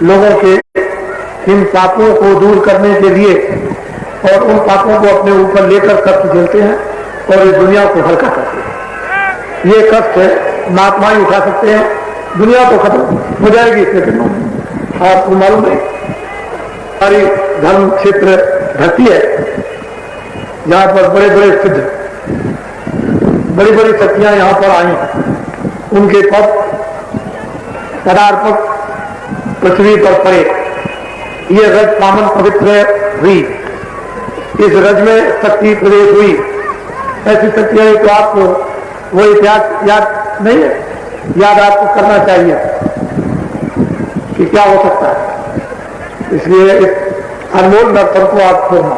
लोगों के इन पापों को दूर करने के लिए और उन पापों को अपने ऊपर लेकर कष्ट झेलते हैं और इस दुनिया को हल्का करते हैं। ये कष्ट महात्मा ही उठा सकते हैं, दुनिया तो खत्म हो जाएगी इसके दिनों में। आपको मालूम है हमारी धर्म क्षेत्र धरती है, जहां पर बड़े बड़े सिद्ध, बड़ी बड़ी शक्तियां यहां पर आई, उनके पदार्पक पृथ्वी पर पड़े, ये रज पावन पवित्र हुई, इस रज में शक्ति प्रवेश हुई। ऐसी शक्तियां तो आपको वो इतिहास याद नहीं है, याद आपको करना चाहिए कि क्या हो सकता है। इसलिए इस अनमोल दर्शन को आप छोड़ना।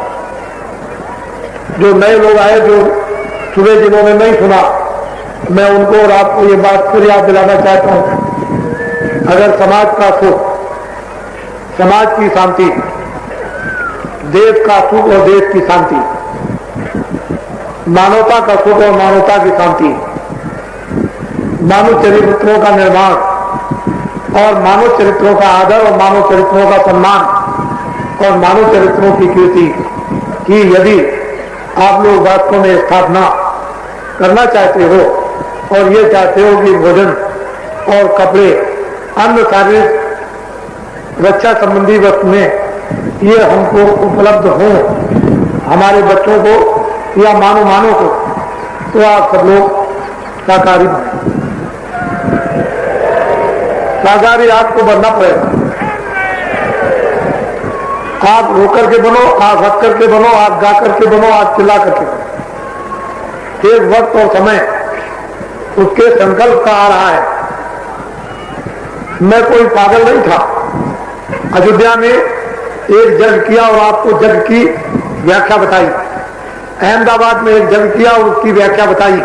जो नए लोग आए, जो सुबह जिन्होंने नहीं सुना, मैं उनको और आपको ये बात फिर याद दिलाना चाहता हूं। अगर समाज का सुख, समाज की शांति, देश का सुख और देश की शांति, मानवता का सुख और मानवता की शांति, मानव चरित्रों का निर्माण और मानव चरित्रों का आदर और मानव चरित्रों का सम्मान और मानव चरित्रों की कीर्ति की यदि आप लोग वास्तव में स्थापना करना चाहते हो और ये चाहते हो कि भोजन और कपड़े, अन्य शारीरिक रक्षा संबंधी वस्तुएं ये हमको उपलब्ध हो हमारे बच्चों को या मानव को, तो आप सब लोग शाकाहारी बने। शाकाहारी आपको बनना पड़ेगा। आप रो करके बनो, आप हंस करके बनो, आप गा करके बनो, आप चिल्ला करके बनो। एक वक्त और समय उसके संकल्प का आ रहा है। मैं कोई पागल नहीं था। अयोध्या में एक जग किया और आपको जग की व्याख्या बताई। अहमदाबाद में एक जग किया और उसकी व्याख्या बताई।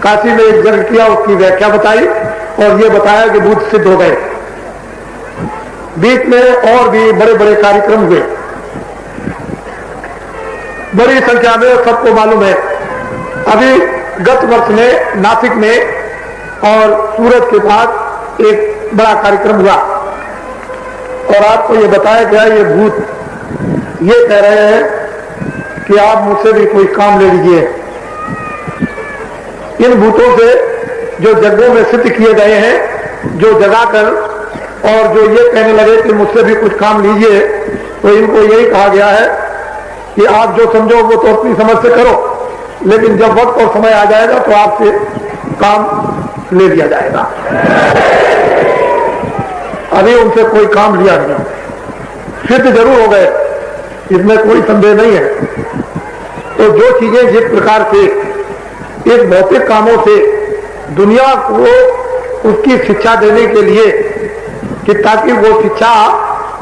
काशी में एक जग किया, उसकी व्याख्या बताई और ये बताया कि भूत सिद्ध हो गए। बीच में और भी बड़े बड़े कार्यक्रम हुए, बड़ी संख्या में, सबको मालूम है। अभी गत वर्ष में नासिक में और सूरत के पास एक बड़ा कार्यक्रम हुआ और आपको ये बताया गया, ये भूत ये कह रहे हैं कि आप मुझसे भी कोई काम ले लीजिए। इन भूतों से जो जगहों में सिद्ध किए गए हैं, जो जगाकर और जो ये कहने लगे कि मुझसे भी कुछ काम लीजिए, तो इनको यही कहा गया है कि आप जो समझो वो तो अपनी समझ से करो, लेकिन जब वक्त और समय आ जाएगा तो आपसे काम ले लिया जाएगा। अभी उनसे कोई काम लिया नहीं, सिद्ध जरूर हो गए, इसमें कोई संदेह नहीं है। तो जो चीजें जिस प्रकार से इस भौतिक कामों से दुनिया को उसकी शिक्षा देने के लिए कि ताकि वो शिक्षा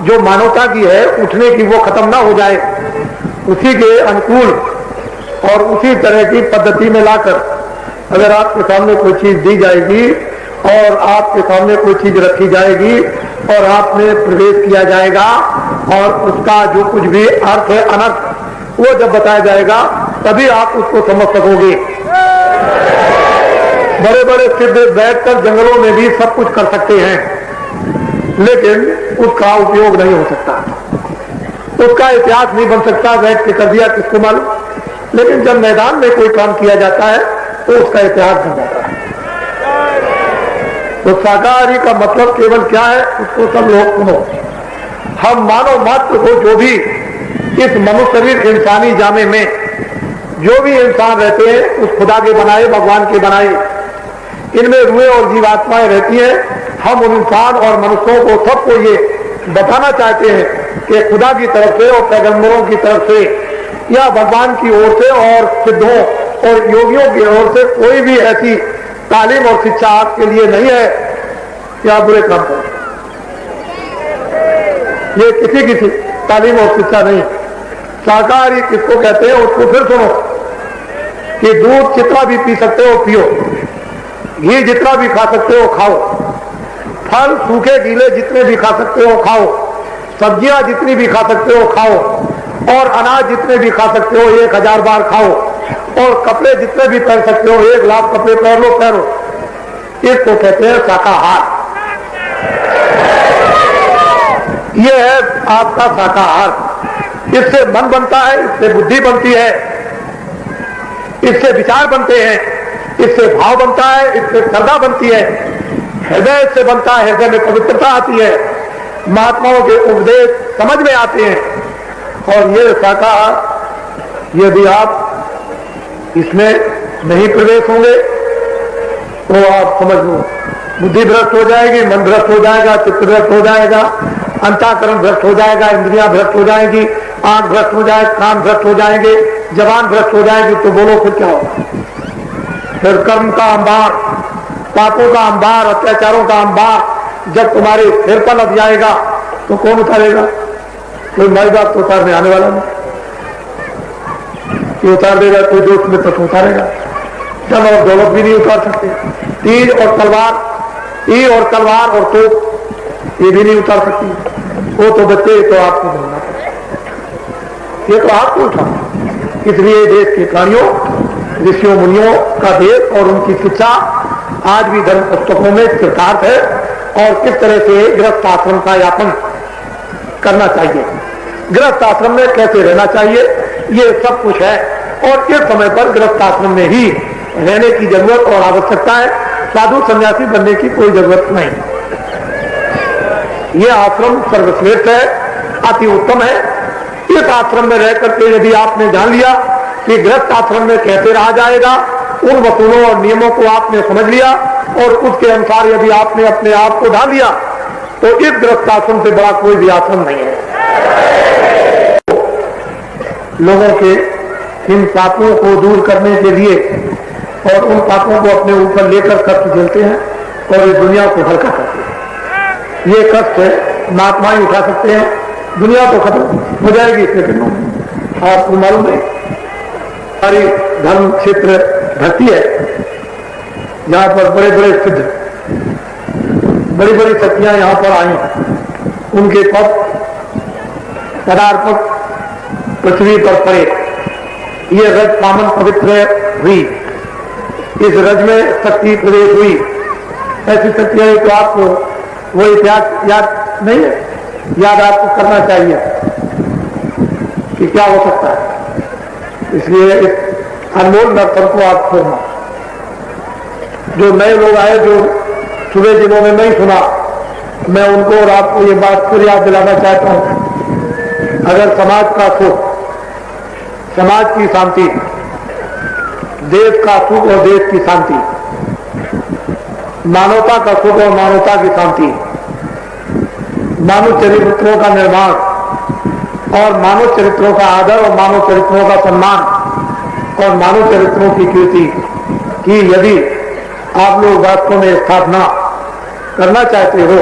जो मानवता की है उठने की वो खत्म ना हो जाए, उसी के अनुकूल और उसी तरह की पद्धति में लाकर अगर आपके सामने कोई चीज दी जाएगी और आपके सामने कोई चीज रखी जाएगी और आप में प्रवेश किया जाएगा और उसका जो कुछ भी अर्थ है अनर्थ वो जब बताया जाएगा तभी आप उसको समझ सकोगे। बड़े बड़े सिद्ध बैठकर जंगलों में भी सब कुछ कर सकते हैं, लेकिन उसका उपयोग नहीं हो सकता, उसका इतिहास नहीं बन सकता। बैठ के कर दिया किसको मालूम, लेकिन जब मैदान में कोई काम किया जाता है तो उसका इतिहास बन जाता है। तो शाकाहारी का मतलब केवल क्या है, उसको सब लोग सुनो। हम मानव मात्र को जो भी इस मनुष्य शरीर इंसानी जामे में जो भी इंसान रहते हैं उस खुदा के बनाए, भगवान के बनाए, इनमें रूहें और जीवात्माएं रहती हैं। हम उन इंसान और मनुष्यों को सबको ये बताना चाहते हैं कि खुदा की तरफ से और पैगंबरों की तरफ से या भगवान की ओर से और सिद्धों और योगियों की ओर से कोई भी ऐसी तालीम और शिक्षा आपके लिए नहीं है कि आप बुरे काम करें। ये किसी की तालीम और शिक्षा नहीं। शाकाहारी किसको कहते हैं उसको फिर सुनो कि दूध जितना भी पी सकते हो पियो, घी जितना भी खा सकते हो खाओ, फल सूखे गीले जितने भी खा सकते हो खाओ, सब्जियां जितनी भी खा सकते हो खाओ और अनाज जितने भी खा सकते हो 1000 बार खाओ और कपड़े जितने भी पहन सकते हो 1 लाख कपड़े पहनो। इसको कहते हैं शाकाहार। ये है आपका शाकाहार। इससे मन बनता है, इससे बुद्धि बनती है, इससे विचार बनते हैं, इससे भाव बनता है, इससे श्रद्धा बनती है, हृदय से बनता है, हृदय में पवित्रता आती है, महात्माओं के उपदेश समझ में आते हैं। और ये शाकाहार यदि आप इसमें नहीं प्रवेश होंगे तो आप समझ लो बुद्धि भ्रष्ट हो जाएगी, मन भ्रष्ट हो जाएगा, चित्त भ्रष्ट हो जाएगा, अंतःकरण भ्रष्ट हो जाएगा, इंद्रियां भ्रष्ट हो जाएगी, आंख भ्रष्ट हो जाए, कान भ्रष्ट हो जाएंगे, जबान भ्रष्ट हो जाएगी। तो बोलो फिर क्या होगा? फिर कर्म का अंबार, पापों का अंबार, अत्याचारों का अंबार जब तुम्हारे सिर पर लग जाएगा तो कौन उतारेगा? कोई माई बाप तो उतारने आने वाला नहीं। ये उतार देगा कोई दोस्त में तो उतारेगा। धन और दौलत भी नहीं उतार सकते। तीर और तलवार और तोप ये भी नहीं उतार सकती। वो तो बच्चे तो आपको बोलना पड़ेगा, ये तो आपको उठा। इसलिए देश के प्राणियों, ऋषियों मुनियों का देश और उनकी शिक्षा आज भी धर्म पुस्तकों में चितार्थ है। और किस तरह से गृहस्थ आश्रम का यापन करना चाहिए, गृहस्थ आश्रम में कैसे रहना चाहिए, ये सब कुछ है। और इस समय पर गृहस्थ आश्रम में ही रहने की जरूरत और आवश्यकता है। साधु सन्यासी बनने की कोई जरूरत नहीं। ये आश्रम सर्वश्रेष्ठ है, अति उत्तम है। इस आश्रम में रह करके यदि आपने जान लिया कि गृहस्थ आश्रम में कैसे रहा जाएगा, उन वसूलों और नियमों को आपने समझ लिया और उसके अनुसार यदि आपने अपने आप को ढाल लिया तो इस गृहस्थ आश्रम से बड़ा कोई भी आश्रम नहीं है। लोगों के इन पापों को दूर करने के लिए और उन पापों को अपने ऊपर लेकर कष्ट झेलते हैं और इस दुनिया को हल्का करते हैं। ये कष्ट महात्मा ही उठा सकते हैं, दुनिया तो खत्म हो जाएगी इसके दिनों में। आपको मालूम है हमारी धर्म क्षेत्र धरती है, यहाँ पर बड़े बड़े सिद्ध, बड़ी बड़ी शक्तियां यहाँ पर आई, उनके पदार्पक पृथ्वी पर पड़े, ये रज पावन पवित्र हुई, इस रज में शक्ति प्रवेश हुई। ऐसी शक्तियां तो आपको वो इतिहास याद नहीं है, याद आपको करना चाहिए कि क्या हो सकता है। इसलिए इस अनमोल दर्शन को आप छोड़ना। जो नए लोग आए, जो सुबह जिन्होंने नहीं सुना, मैं उनको और आपको ये बात फिर याद दिलाना चाहता हूं। अगर समाज का सुख, समाज की शांति, देश का सुख और देश की शांति, मानवता का सुख और मानवता की शांति, मानव चरित्रों का निर्माण और मानव चरित्रों का आदर और मानव चरित्रों का सम्मान और मानव चरित्रों की कीर्ति की यदि आप लोग वास्तव में स्थापना करना चाहते हो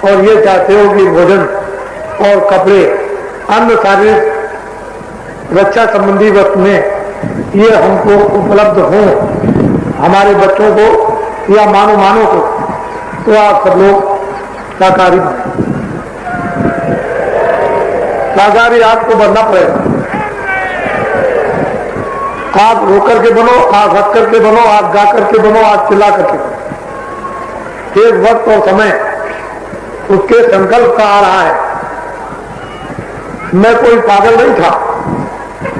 और ये चाहते हो कि भोजन और कपड़े, अन्य शारीरिक रक्षा संबंधी वस्तुएं ये हमको उपलब्ध हों, हमारे बच्चों को या मानव को, तो आप सब लोग शाकाहारी बने। शाकाहारी आपको बनना पड़ेगा। आप रो करके बनो, आप हंस करके बनो, आप गा करके बनो, आप चिल्ला करके बनो। एक वक्त और समय उसके संकल्प का आ रहा है। मैं कोई पागल नहीं था।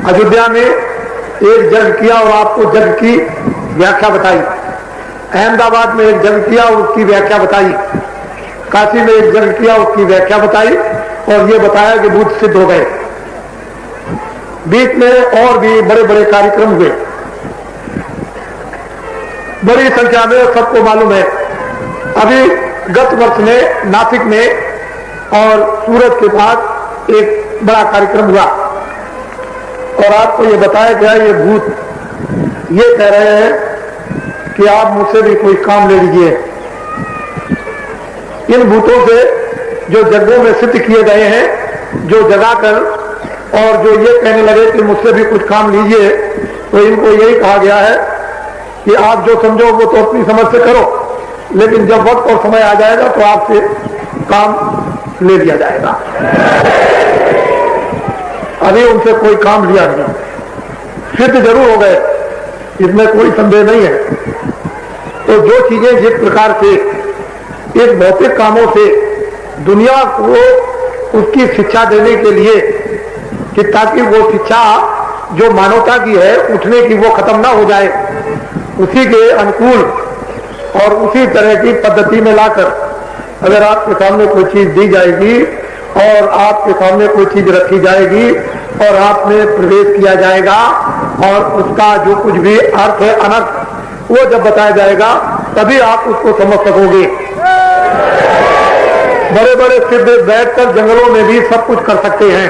अयोध्या में एक जग किया और आपको जग की व्याख्या बताई। अहमदाबाद में एक जग किया और उसकी व्याख्या बताई। काशी में एक जग किया, उसकी व्याख्या बताई और ये बताया कि भूत सिद्ध हो गए। बीच में और भी बड़े बड़े कार्यक्रम हुए, बड़ी संख्या में, सबको मालूम है। अभी गत वर्ष में नासिक में और सूरत के पास एक बड़ा कार्यक्रम हुआ और आपको ये बताया गया, ये भूत ये कह रहे हैं कि आप मुझसे भी कोई काम ले लीजिए। इन भूतों से जो जगहों में सिद्ध किए गए हैं, जो जगाकर और जो ये कहने लगे कि मुझसे भी कुछ काम लीजिए, तो इनको यही कहा गया है कि आप जो समझो वो तो अपनी समझ से करो, लेकिन जब वक्त और समय आ जाएगा तो आपसे काम ले लिया जाएगा। अभी उनसे कोई काम लिया नहीं, सिद्ध जरूर हो गए, इसमें कोई संदेह नहीं है। तो जो चीजें जिस प्रकार से इस भौतिक कामों से दुनिया को उसकी शिक्षा देने के लिए कि ताकि वो शिक्षा जो मानवता की है उठने की वो खत्म ना हो जाए, उसी के अनुकूल और उसी तरह की पद्धति में लाकर अगर आपके सामने कोई चीज दी जाएगी और आपके सामने कोई चीज रखी जाएगी और आप में प्रवेश किया जाएगा और उसका जो कुछ भी अर्थ है अनर्थ वो जब बताया जाएगा तभी आप उसको समझ सकोगे। बड़े बड़े सिद्ध बैठकर जंगलों में भी सब कुछ कर सकते हैं,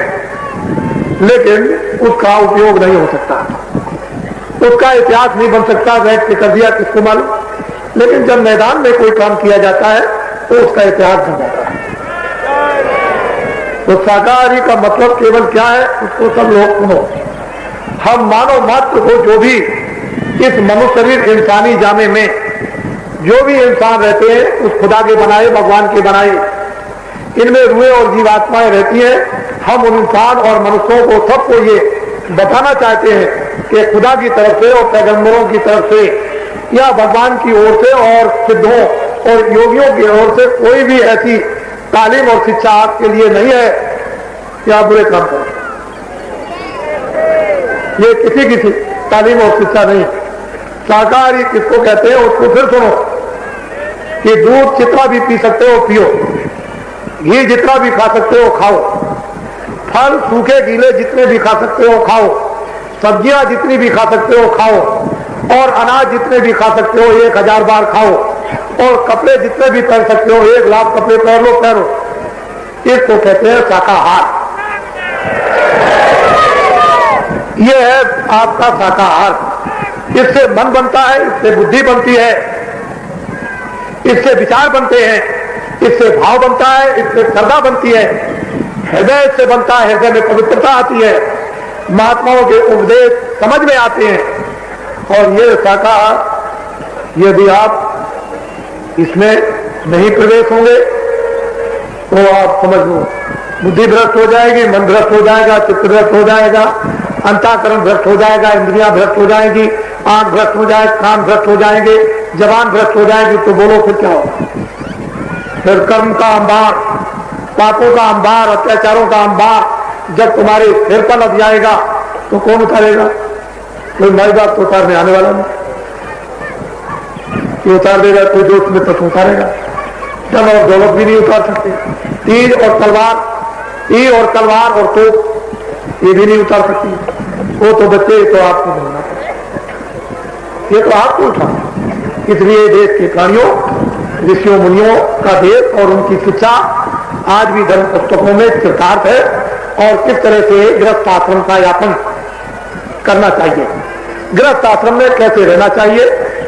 लेकिन उसका उपयोग नहीं हो सकता, उसका इतिहास नहीं बन सकता। बैठ के कर दिया किसको मालूम, लेकिन जब मैदान में कोई काम किया जाता है तो उसका इतिहास बन जाता है। तो शाकाहारी का मतलब केवल क्या है उसको सब लोग सुनो। हम मानव मात्र को जो भी इस मनुष्य शरीर इंसानी जामे में जो भी इंसान रहते हैं उस खुदा के बनाए, भगवान के बनाए, इनमें रूहें और जीवात्माएं रहती हैं। हम उन इंसान और मनुष्यों को सबको ये बताना चाहते हैं कि खुदा की तरफ से और पैगंबरों की तरफ से या भगवान की ओर से और सिद्धों और योगियों की ओर से कोई भी ऐसी तालीम और शिक्षा आपके लिए नहीं है कि आप बुरे काम करें। ये किसी की तालीम और शिक्षा नहीं है। शाकाहारी किसको कहते हैं उसको फिर सुनो कि दूध जितना भी पी सकते हो पियो, घी जितना भी खा सकते हो खाओ, फल सूखे गीले जितने भी खा सकते हो खाओ, सब्जियां जितनी भी खा सकते हो खाओ, और अनाज जितने भी खा सकते हो 1000 बार खाओ, और कपड़े जितने भी पहन सकते हो 1 लाख कपड़े पहनो। इसको कहते हैं शाकाहार। यह है आपका शाकाहार। इससे मन बनता है, इससे बुद्धि बनती है, इससे विचार बनते हैं, इससे भाव बनता है, इससे श्रद्धा बनती है, हृदय से बनता है, हृदय में पवित्रता आती है, महात्माओं के उपदेश समझ में आते हैं। और ये शाकाहार यदि आप इसमें नहीं प्रवेश होंगे तो आप समझ लो बुद्धि भ्रष्ट हो जाएगी, मन भ्रष्ट हो जाएगा, चित्त भ्रष्ट हो जाएगा, अंतःकरण भ्रष्ट हो जाएगा, इंद्रियां भ्रष्ट हो जाएंगी, आंख भ्रष्ट हो जाए, कान भ्रष्ट हो जाएंगे, जबान भ्रष्ट हो जाएगी। तो बोलो फिर क्या होगा? फिर कर्म का अंबार, पापों का अंबार, अत्याचारों का अंबार जब तुम्हारे सिर पर लग जाएगा तो कौन उतारेगा? कोई माई बाप तो उतारने आने वाला नहीं, कि उतार देगा कोई दोस्त में तो उतारेगा। धन और दौलत भी नहीं उतार सकते, तीर और तलवार और तोप ये भी नहीं उतार सकती। वो तो बच्चे तो आपको बोलना पड़ेगा, ये तो आपको उठा। इसलिए देश के प्राणियों, ऋषियों मुनियों का देश और उनकी शिक्षा आज भी धर्म पुस्तकों में चरितार्थ है। और किस तरह से गृहस्थ आश्रम का यापन करना चाहिए, गृहस्थ आश्रम में कैसे रहना चाहिए,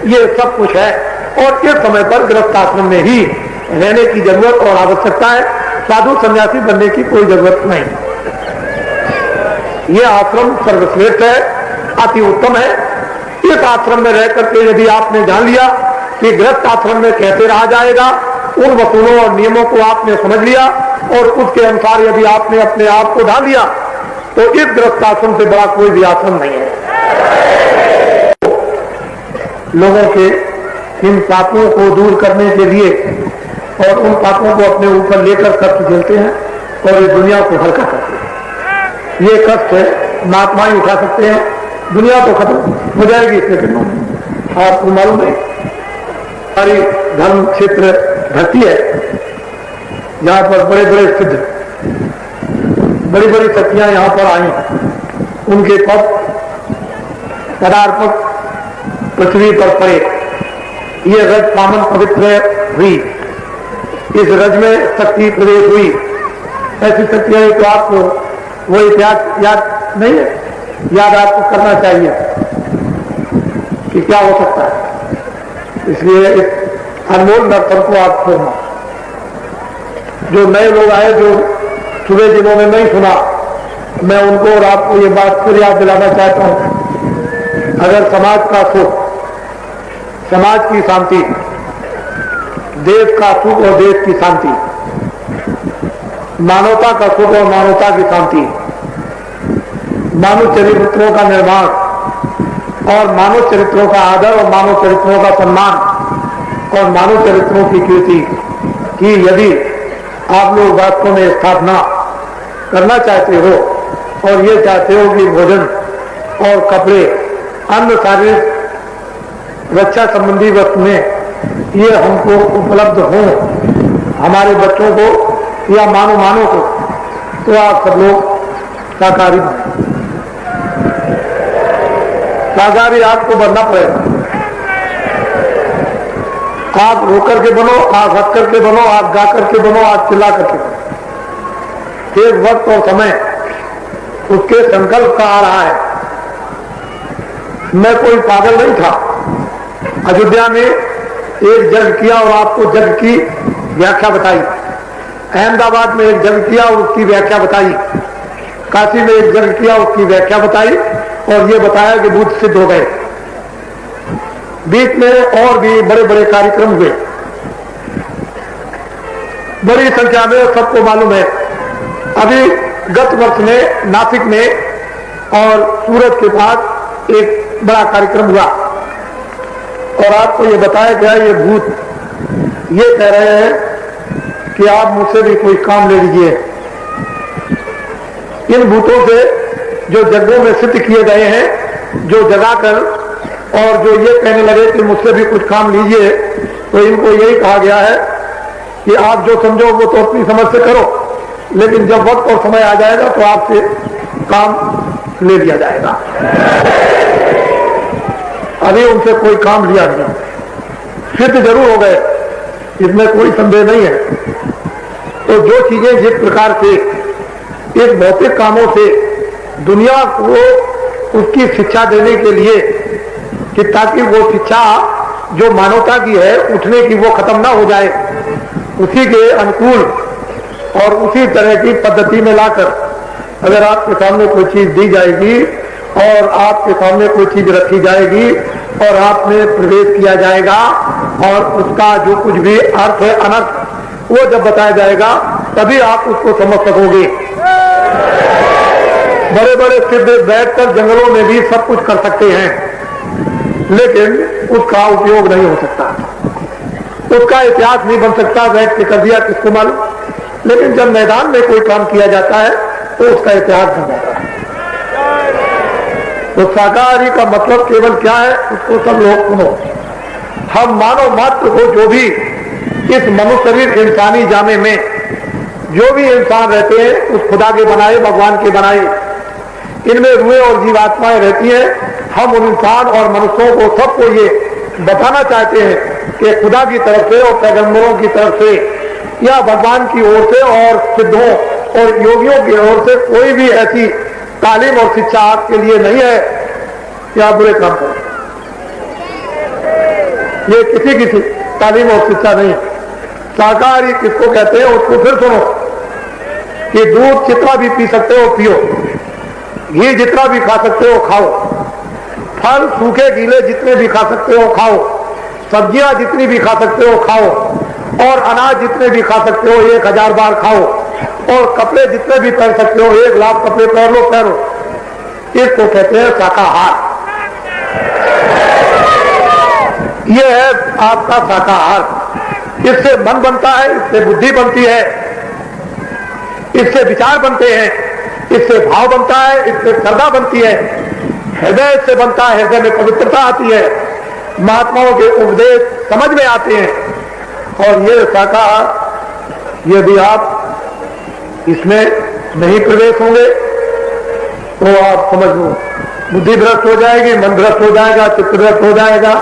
ये सब कुछ है। और इस समय पर गृहस्थ आश्रम में ही रहने की जरूरत और आवश्यकता है, साधु सन्यासी बनने की कोई जरूरत नहीं। ये आश्रम सर्वश्रेष्ठ है, अति उत्तम है। इस आश्रम में रह करके यदि आपने जान लिया कि गृहस्थ आश्रम में कैसे रहा जाएगा, उन वसूलों और नियमों को आपने समझ लिया और उसके अनुसार यदि आपने अपने आप को ढाल लिया तो इस गृहस्थ आश्रम से बड़ा कोई भी आश्रम नहीं है। लोगों के इन पापों को दूर करने के लिए और उन पापों को अपने ऊपर लेकर कष्ट झेलते हैं और इस दुनिया को हल्का करते हैं। ये कष्ट है महात्मा ही उठा सकते हैं, दुनिया तो खत्म हो जाएगी इसके दिनों में। आपको मालूम है हमारी धर्म क्षेत्र धरती है जहां पर बड़े बड़े सिद्ध, बड़ी बड़ी शक्तियां यहां पर आई, उनके पदार्पक पृथ्वी पर पड़े। ये रज पावन पवित्र हुई, इस रज में शक्ति प्रवेश हुई। ऐसी शक्तियां तो आपको वो इतिहास याद नहीं है, याद आपको करना चाहिए कि क्या हो सकता है। इसलिए इस अनमोल नर्तन को आप छोड़ना। जो नए लोग आए जो सुबह जिन्होंने नहीं सुना, मैं उनको और आपको ये बात फिर याद दिलाना चाहता हूं। अगर समाज का सुख, समाज की शांति, देश का सुख और देश की शांति, मानवता का सुख और मानवता की शांति, मानव चरित्रों का निर्माण और मानव चरित्रों का आदर और मानव चरित्रों का सम्मान और मानव चरित्रों की कीर्ति की यदि आप लोग वास्तव में स्थापना करना चाहते हो और ये चाहते हो कि भोजन और कपड़े, अन्य शारीरिक रक्षा संबंधी वस्तुएं ये हमको उपलब्ध हों, हमारे बच्चों को या मानो को, तो आप सब लोग शाकाहारी बने। शाकाहारी आपको बनना पड़ेगा। आप रो करके बनो, आप हंस करके बनो, आप गा करके बनो, आप चिल्ला करके बनो। एक वक्त और समय उसके संकल्प का आ रहा है। मैं कोई पागल नहीं था। अयोध्या में एक जग किया और आपको जग की व्याख्या बताई। अहमदाबाद में एक जग किया और उसकी व्याख्या बताई। काशी में एक जग किया, उसकी व्याख्या बताई और ये बताया कि भूत सिद्ध हो गए। बीच में और भी बड़े बड़े कार्यक्रम हुए, बड़ी संख्या में, सबको मालूम है। अभी गत वर्ष में नासिक में और सूरत के पास एक बड़ा कार्यक्रम हुआ और आपको ये बताया गया, ये भूत ये कह रहे हैं कि आप मुझसे भी कोई काम ले लीजिए। इन भूतों से जो जगहों में सिद्ध किए गए हैं, जो जगाकर और जो ये कहने लगे कि मुझसे भी कुछ काम लीजिए, तो इनको यही कहा गया है कि आप जो समझो वो तो अपनी समझ से करो, लेकिन जब वक्त और समय आ जाएगा तो आपसे काम ले लिया जाएगा। अभी उनसे कोई काम लिया नहीं, सिद्ध जरूर हो गए, इसमें कोई संदेह नहीं है। तो जो चीजें जिस प्रकार से इस भौतिक कामों से दुनिया को उसकी शिक्षा देने के लिए कि ताकि वो शिक्षा जो मानवता की है उठने की वो खत्म ना हो जाए, उसी के अनुकूल और उसी तरह की पद्धति में लाकर अगर आपके सामने कोई चीज दी जाएगी और आपके सामने कोई चीज रखी जाएगी और आपने प्रवेश किया जाएगा और उसका जो कुछ भी अर्थ है अनर्थ वो जब बताया जाएगा तभी आप उसको समझ सकोगे। बड़े बड़े सिद्ध बैठकर जंगलों में भी सब कुछ कर सकते हैं, लेकिन उसका उपयोग नहीं हो सकता, उसका इतिहास नहीं बन सकता। बैठ के कर दिया किसको मालूम, लेकिन जब मैदान में कोई काम किया जाता है तो उसका इतिहास बन जाता है। तो शाकाहारी का मतलब केवल क्या है, उसको सब लोग सुनो। हम मानव मात्र को जो भी इस मनुष्य शरीर इंसानी जामे में जो भी इंसान रहते हैं उस खुदा के बनाए, भगवान के बनाए, इनमें रूहें और जीवात्माएं रहती हैं। हम उन इंसान और मनुष्यों को सबको ये बताना चाहते हैं कि खुदा की तरफ से और पैगंबरों की तरफ से या भगवान की ओर से और सिद्धों और योगियों की ओर से कोई भी ऐसी तालीम और शिक्षा आपके लिए नहीं है कि आप बुरे काम करें। ये किसी की तालीम और शिक्षा नहीं। शाकाहारी किसको कहते हैं उसको फिर सुनो कि दूध जितना भी पी सकते हो पियो, घी जितना भी खा सकते हो खाओ, फल सूखे गीले जितने भी खा सकते हो खाओ, सब्जियां जितनी भी खा सकते हो खाओ और अनाज जितने भी खा सकते हो 1000 बार खाओ और कपड़े जितने भी पहन सकते हो 1 लाख कपड़े पहनो। इसको कहते हैं शाकाहार। यह है आपका शाकाहार। इससे मन बनता है, इससे बुद्धि बनती है, इससे विचार बनते हैं, इससे भाव बनता है, इससे श्रद्धा बनती है, हृदय से बनता है, हृदय में पवित्रता आती है, महात्माओं के उपदेश समझ में आते हैं। और ये शाकाहार यदि आप इसमें नहीं प्रवेश होंगे तो आप समझ लो बुद्धि भ्रष्ट हो जाएगी, मन भ्रष्ट हो जाएगा, चित्त भ्रष्ट हो जाएगा,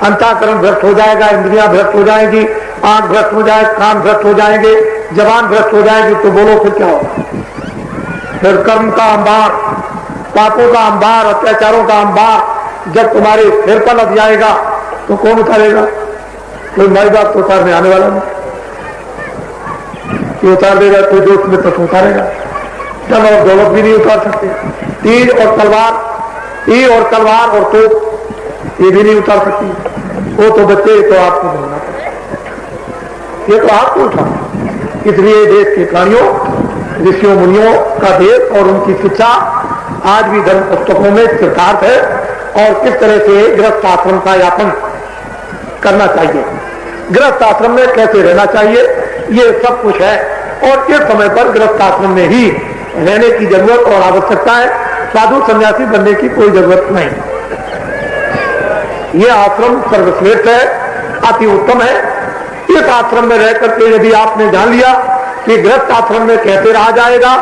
अंतःकरण भ्रष्ट हो जाएगा, इंद्रियां भ्रष्ट हो जाएगी, आंख भ्रष्ट हो जाएगी, कान भ्रष्ट हो जाएंगे, जबान भ्रष्ट हो जाएगी। तो बोलो फिर क्या होगा? फिर कर्म का अंबार, पापों का अंबार, अत्याचारों का अंबार जब तुम्हारे सिर पर लग जाएगा तो कौन उतारेगा? कोई माई बाप तो उतारने आने वाला नहीं। कि उतार देगा कोई दोस्त में तो उतारेगा। धन और दौलत भी नहीं उतार सकते। तीर और तलवार और तोप ये भी नहीं उतार सकती। वो तो बच्चे तो आपको बोलना पड़ेगा, ये तो आपको उठा। इसलिए देश के प्राणियों, ऋषियों मुनियों का देश और उनकी शिक्षा आज भी धर्म पुस्तकों में सिद्धार्थ है और किस तरह से गृहस्थ आश्रम का यापन करना चाहिए, गृहस्थ आश्रम में कैसे रहना चाहिए, ये सब कुछ है। और इस समय पर गृहस्थ आश्रम में ही रहने की जरूरत और आवश्यकता है। साधु सन्यासी बनने की कोई जरूरत नहीं। यह आश्रम सर्वश्रेष्ठ है, अति उत्तम है। इस आश्रम में रह करके यदि आपने जान लिया कि गृहस्थ आश्रम में कैसे रहा जाएगा,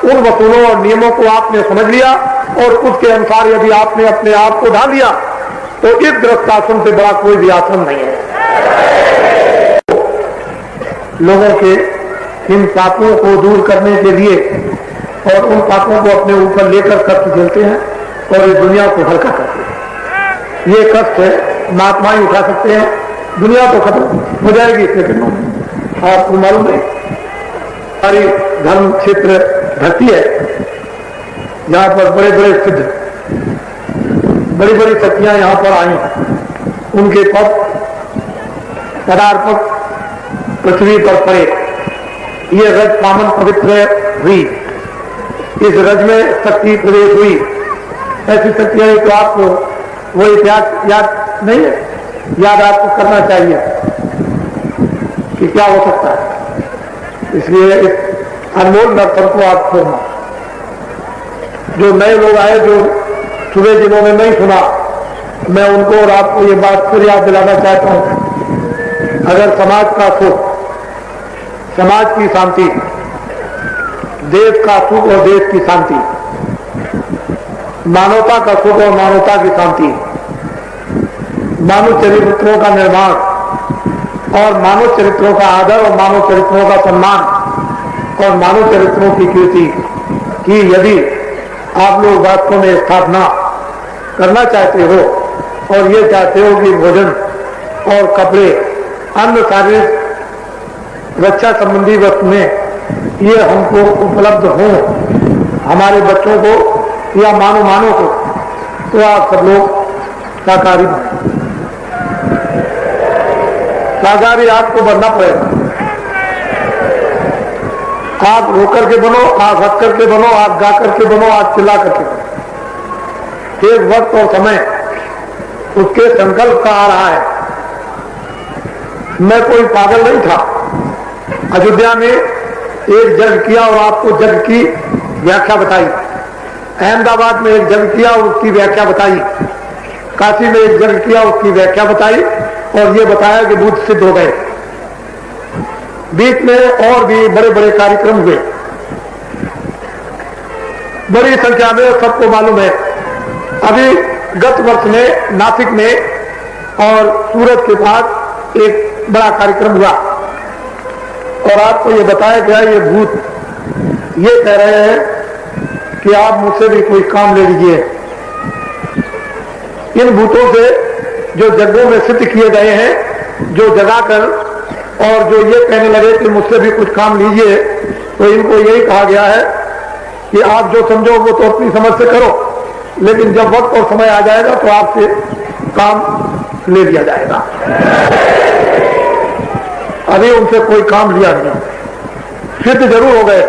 उन वसूलों और नियमों को आपने समझ लिया और उसके अनुसार यदि आपने अपने आप को ढाल लिया, तो इस गृहस्थ आश्रम से बड़ा कोई भी आश्रम नहीं है। लोगों के इन पापों को दूर करने के लिए और उन पापों को अपने ऊपर लेकर कष्ट झेलते हैं और इस दुनिया को हल्का करते हैं। ये कष्ट है महात्मा ही उठा सकते हैं, दुनिया तो खत्म हो जाएगी इसके दिनों में। आपको मालूम है सारी धर्म क्षेत्र धरती है, यहाँ पर बड़े बड़े सिद्ध, बड़ी बड़ी शक्तियां यहाँ पर आई, उनके पदार्पक पृथ्वी पर पड़े। ये रज पावन पवित्र हुई, इस रज में शक्ति प्रवेश हुई। ऐसी शक्तियां तो आपको वो इतिहास याद नहीं है, याद आपको करना चाहिए कि क्या हो सकता है। इसलिए इस अनमोल नर्तन को आप छोड़ना। जो नए लोग आए, जो सुबह जिन्होंने नहीं सुना, मैं उनको और आपको ये बात फिर याद दिलाना चाहता हूं। अगर समाज का सुख, समाज की शांति, देश का सुख और देश की शांति, मानवता का सुख और मानवता की शांति, मानव चरित्रों का निर्माण और मानव चरित्रों का आदर और मानव चरित्रों का सम्मान और मानव चरित्रों की कीर्ति की यदि आप लोग वास्तव में स्थापना करना चाहते हो और ये चाहते हो कि भोजन और कपड़े, अन्य शारीरिक रक्षा संबंधी वस्तुएं ये हमको उपलब्ध हों, हमारे बच्चों को या मानव को, तो आप सब लोग शाकाहारी बने। शाकाहारी आपको बनना पड़ेगा। आप रो करके बनो, आप हंस करके बनो, आप गा करके बनो, आप चिल्ला करके बनो। एक वक्त और समय उसके संकल्प का आ रहा है। मैं कोई पागल नहीं था। अयोध्या में एक जग किया और आपको जग की व्याख्या बताई। अहमदाबाद में एक जग किया और उसकी व्याख्या बताई। काशी में एक जग किया, उसकी व्याख्या बताई और ये बताया कि भूत सिद्ध हो गए। बीच में और भी बड़े बड़े कार्यक्रम हुए, बड़ी संख्या में, सबको मालूम है। अभी गत वर्ष में नासिक में और सूरत के पास एक बड़ा कार्यक्रम हुआ और आपको ये बताया गया, ये भूत ये कह रहे हैं कि आप मुझसे भी कोई काम ले लीजिए। इन भूतों से जो जगहों में सिद्ध किए गए हैं, जो जगाकर और जो ये कहने लगे कि मुझसे भी कुछ काम लीजिए, तो इनको यही कहा गया है कि आप जो समझो वो तो अपनी समझ से करो, लेकिन जब वक्त और समय आ जाएगा तो आपसे काम ले लिया जाएगा। अभी उनसे कोई काम लिया नहीं, सिद्ध जरूर हो गए,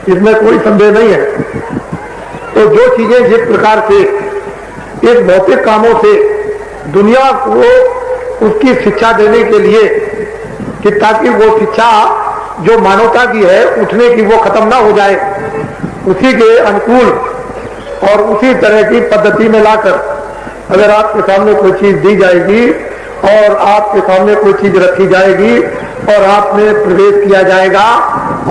इसमें कोई संदेह नहीं है। तो जो चीजें जिस प्रकार से इस भौतिक कामों से दुनिया को उसकी शिक्षा देने के लिए कि ताकि वो शिक्षा जो मानवता की है उठने की वो खत्म ना हो जाए, उसी के अनुकूल और उसी तरह की पद्धति में लाकर अगर आपके सामने कोई चीज दी जाएगी और आपके सामने कोई चीज रखी जाएगी और आपने प्रवेश किया जाएगा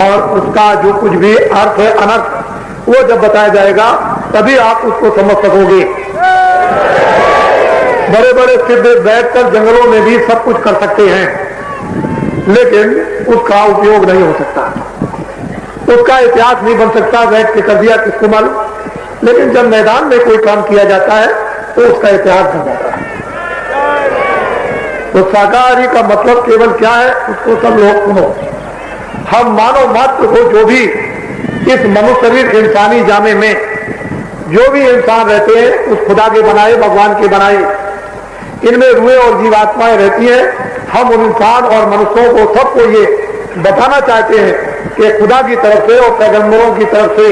और उसका जो कुछ भी अर्थ है अनर्थ वो जब बताया जाएगा तभी आप उसको समझ सकोगे। बड़े बड़े सिद्ध बैठकर जंगलों में भी सब कुछ कर सकते हैं, लेकिन उसका उपयोग नहीं हो सकता, उसका इतिहास नहीं बन सकता। बैठ के कर दिया किसको मालूम, लेकिन जब मैदान में कोई काम किया जाता है तो उसका इतिहास बन जाता है। तो शाकाहारी का मतलब केवल क्या है, उसको सब लोग सुनो। हम मानव मात्र को जो भी इस मनुष्य शरीर इंसानी जामे में जो भी इंसान रहते हैं उस खुदा के बनाए, भगवान के बनाए, इनमें रूहें और जीवात्माएं रहती हैं। हम उन इंसान और मनुष्यों को सबको ये बताना चाहते हैं कि खुदा की तरफ से और पैगंबरों की तरफ से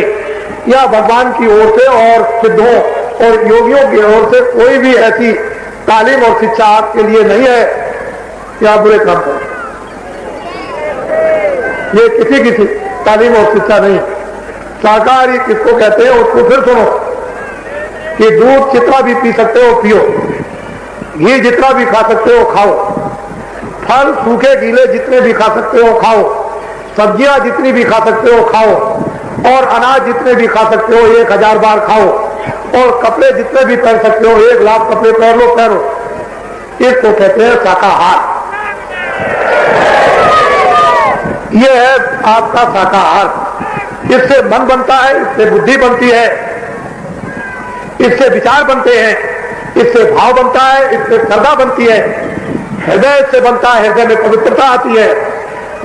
या भगवान की ओर से और सिद्धों और योगियों की ओर से कोई भी ऐसी तालीम और शिक्षा आपके लिए नहीं है कि आप बुरे काम करें। ये किसी की तालीम और शिक्षा नहीं, शाकाहारी किसको कहते हैं उसको फिर सुनो कि दूध जितना भी पी सकते हो पियो, घी जितना भी खा सकते हो खाओ, फल सूखे गीले जितने भी खा सकते हो खाओ, सब्जियां जितनी भी खा सकते हो खाओ, और अनाज जितने भी खा सकते हो 1000 बार खाओ, और कपड़े जितने भी पहन सकते हो 1 लाख कपड़े पहनो। इसको कहते हैं शाकाहार। यह है आपका शाकाहार। इससे मन बनता है, इससे बुद्धि बनती है, इससे विचार बनते हैं, इससे भाव बनता है, इससे श्रद्धा बनती है, हृदय से बनता है, हृदय में पवित्रता आती है,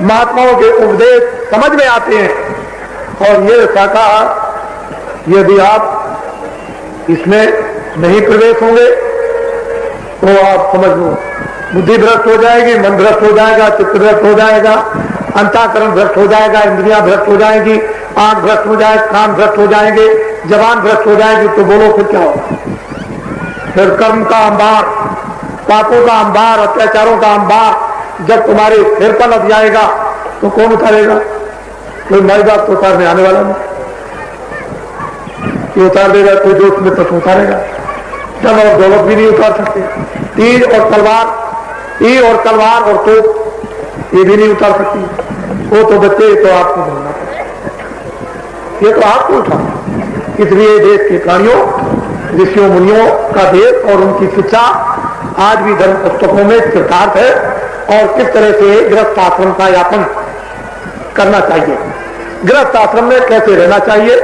महात्माओं के उपदेश समझ में आते हैं। और ये शाकाहार यदि आप इसमें नहीं प्रवेश होंगे तो आप समझ लो बुद्धि भ्रष्ट हो जाएगी, मन भ्रष्ट हो जाएगा, चित्त भ्रष्ट हो जाएगा, अंतःकरण भ्रष्ट हो जाएगा, इंद्रियां भ्रष्ट हो जाएंगी, आंख भ्रष्ट हो जाएगी, कान भ्रष्ट हो जाएंगे, जबान भ्रष्ट हो जाएगी। तो बोलो फिर क्या होगा? फिर कर्म का अंबार, पापों का अंबार, अत्याचारों का अंबार जब तुम्हारे सिर पर लग जाएगा तो कौन उतारेगा? कोई माई बाप तो उतारने आने वाला नहीं, ये उतार देगा कोई दोस्त मित्र तो उतारेगा। धन और दौलत भी नहीं उतार सकते, तीर और तलवार और तोप ये भी नहीं उतार सकती। वो तो बच्चे तो आपको बोलना पड़ेगा, ये तो आपको उठा। इसलिए देश के प्राणियों, ऋषियों मुनियों का देश और उनकी शिक्षा आज भी धर्म पुस्तकों में चितार्थ है। और किस तरह से गृहस्थ आश्रम का यापन करना चाहिए, गृहस्थ आश्रम में कैसे रहना चाहिए,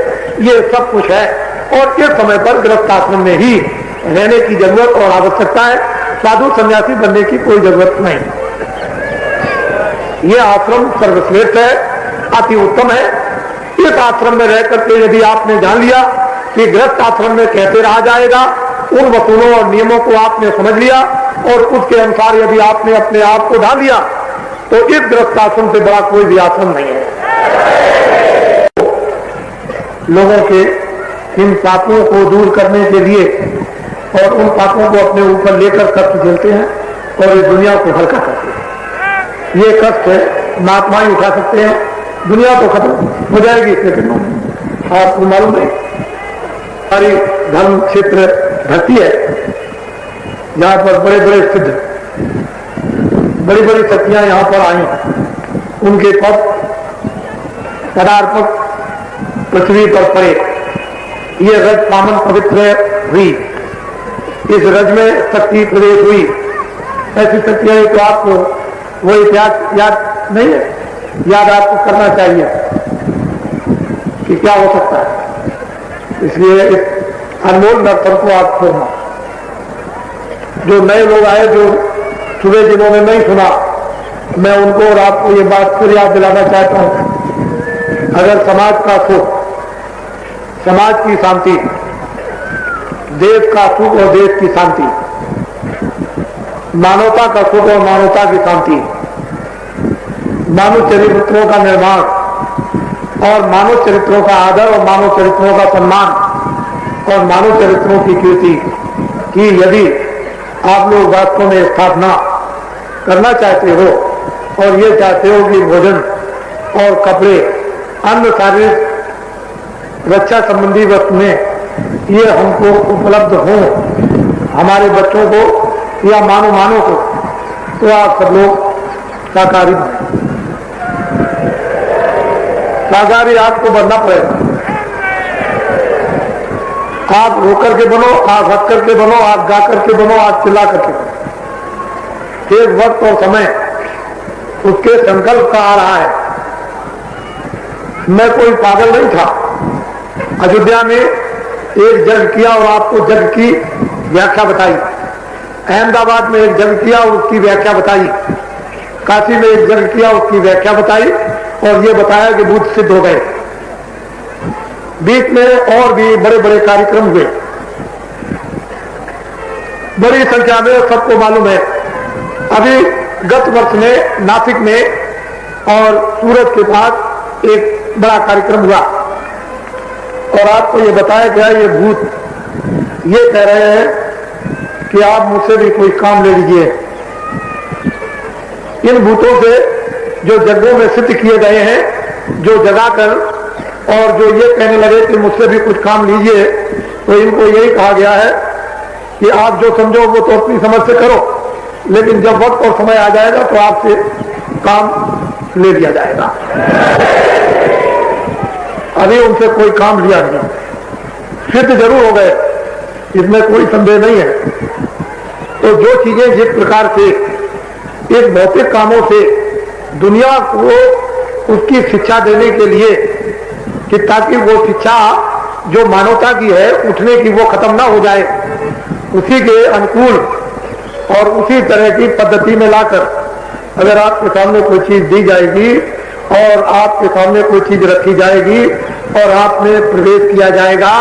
ये सब कुछ है। और इस समय पर गृहस्थ आश्रम में ही रहने की जरूरत और आवश्यकता है, साधु सन्यासी बनने की कोई जरूरत नहीं। यह आश्रम सर्वश्रेष्ठ है, अति उत्तम है। इस आश्रम में रह करके यदि आपने जान लिया कि गृहस्थ आश्रम में कैसे रहा जाएगा, उन वसूलों और नियमों को आपने समझ लिया और उसके अनुसार यदि आपने अपने आप को ढाल लिया तो इस गृहस्थ आश्रम से बड़ा कोई भी आश्रम नहीं है। लोगों के इन पापों को दूर करने के लिए और उन पापों को अपने ऊपर लेकर कष्ट झेलते हैं और इस दुनिया को हल्का करते हैं। ये कष्ट महात्मा ही उठा सकते हैं, दुनिया तो खत्म हो जाएगी इसके दिनों में। आपको मालूम है हमारी धर्म क्षेत्र धरती है जहां पर बड़े बड़े सिद्ध, बड़ी बड़ी शक्तियां यहां पर आई, उनके पदार्पक पृथ्वी पर पड़े, ये रज पावन पवित्र हुई, इस रज में शक्ति प्रवेश हुई। ऐसी शक्तियां तो आपको वो इतिहास याद नहीं है, याद आपको करना चाहिए कि क्या हो सकता है। इसलिए इस अनमोल दर्शन को आप छोड़ना। जो नए लोग आए, जो सुबह जिन्होंने नहीं सुना, मैं उनको और आपको ये बात फिर याद दिलाना चाहता हूं। अगर समाज का सुख, समाज की शांति, देश का सुख और देश की शांति, मानवता का सुख और मानवता की शांति, मानव चरित्रों का निर्माण और मानव चरित्रों का आदर और मानव चरित्रों का सम्मान और मानव चरित्रों की कीर्ति की यदि आप लोग वास्तव में स्थापना करना चाहते हो और ये चाहते हो कि भोजन और कपड़े, अन्य शारीरिक रक्षा संबंधी वस्तुएं ये हमको उपलब्ध हों हमारे बच्चों को या मानव को, तो आप सब लोग शाकाहारी बने। शाकाहारी आपको बनना पड़ेगा। आप रो करके बनो, आप हंस करके बनो, आप गा करके बनो, आप चिल्ला करके बनो। एक वक्त और समय उसके संकल्प का आ रहा है। मैं कोई पागल नहीं था। अयोध्या में एक जग किया और आपको जग की व्याख्या बताई, अहमदाबाद में एक जग किया और उसकी व्याख्या बताई, काशी में एक जग किया उसकी व्याख्या बताई और ये बताया कि भूत सिद्ध हो गए। बीच में और भी बड़े बड़े कार्यक्रम हुए, बड़ी संख्या में, सबको मालूम है। अभी गत वर्ष में नासिक में और सूरत के पास एक बड़ा कार्यक्रम हुआ और आपको ये बताया गया ये भूत ये कह रहे हैं कि आप मुझसे भी कोई काम ले लीजिए। इन भूतों से जो जगहों में सिद्ध किए गए हैं, जो जगाकर और जो ये कहने लगे कि मुझसे भी कुछ काम लीजिए, तो इनको यही कहा गया है कि आप जो समझो वो तो अपनी समझ से करो, लेकिन जब वक्त और समय आ जाएगा तो आपसे काम ले लिया जाएगा। अभी उनसे कोई काम लिया नहीं, सिद्ध जरूर हो गए, इसमें कोई संदेह नहीं है। तो जो चीजें जिस प्रकार से इस भौतिक कामों से दुनिया को उसकी शिक्षा देने के लिए कि ताकि वो शिक्षा जो मानवता की है उठने की वो खत्म ना हो जाए, उसी के अनुकूल और उसी तरह की पद्धति में लाकर अगर आपके सामने कोई चीज दी जाएगी और आपके सामने कोई चीज रखी जाएगी और आप में प्रवेश किया जाएगा